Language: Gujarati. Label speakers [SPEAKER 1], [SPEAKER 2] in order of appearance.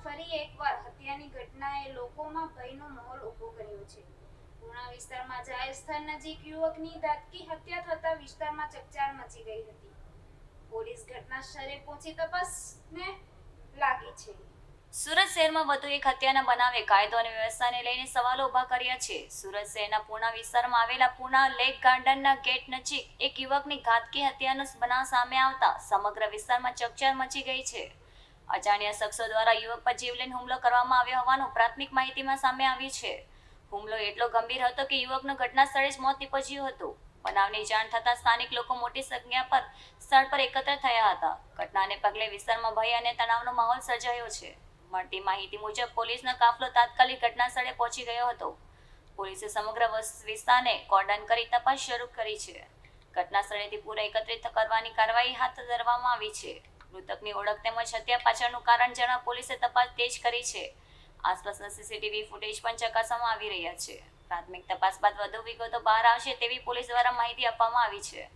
[SPEAKER 1] ફરી એકવાર હત્યાની ઘટનાએ લોકોમાં ભયનો માહોલ ઊભો કર્યો છે. પૂર્ણા વિસ્તારમાં જાહેર સ્થળ નજીક યુવકની દાઝકી હત્યા થતા વિસ્તારમાં ચકચાર મચી ગઈ હતી. પોલીસ ઘટના સ્થળે પહોંચી તપાસને લાગી છે.
[SPEAKER 2] સુરત શહેરમાં વધુ એક હત્યાના બનાવે કાયદો અને વ્યવસ્થાને લઈને સવાલો ઊભા કર્યા છે. સુરત શહેરના પૂર્ણા વિસ્તારમાં આવેલા પૂર્ણા લેક ગાર્ડનના ગેટ નજીક એક યુવકની ઘાતકી હત્યાનો બનાવ સામે આવતા સમગ્ર વિસ્તારમાં ચકચાર મચી ગઈ છે. અજાણ્યા શખ્સો દ્વારા યુવક પર જીવલેણ હુમલો કરવામાં આવ્યો હોવાનું પ્રાથમિક માહિતીમાં સામે આવ્યું છે. હુમલો એટલો ગંભીર હતો કે યુવકનું ઘટના સ્થળે જ મોત નીપજ્યું હતું. બનાવની જાણ થતાં સ્થાનિક લોકો મોટી સંખ્યા પર સ્થળ પર એકત્ર થયા હતા. ઘટનાને પગલે વિસ્તારમાં ભય અને તણાવનો માહોલ સર્જાયો છે. મળતી માહિતી મુજબ પોલીસનો કાફલો તાત્કાલિક ઘટના સ્થળે પહોંચી ગયો હતો. પોલીસે સમગ્ર વિસ્તારને કોર્ડન કરી તપાસ શરૂ કરી છે. ઘટના સ્થળેથી પૂરા એકત્રિત કરવાની કાર્યવાહી હાથ ધરવામાં આવી છે. મૃતકની ઓળખ તેમજ હત્યા પાછળનું કારણ જાણવા પોલીસે તપાસ તેજ કરી છે. આસપાસના સીસીટીવી ફૂટેજ પણ ચકાસવામાં આવી રહ્યા છે. પ્રાથમિક તપાસ બાદ વધુ વિગતો બહાર આવશે તેવી પોલીસ દ્વારા માહિતી આપવામાં આવી છે.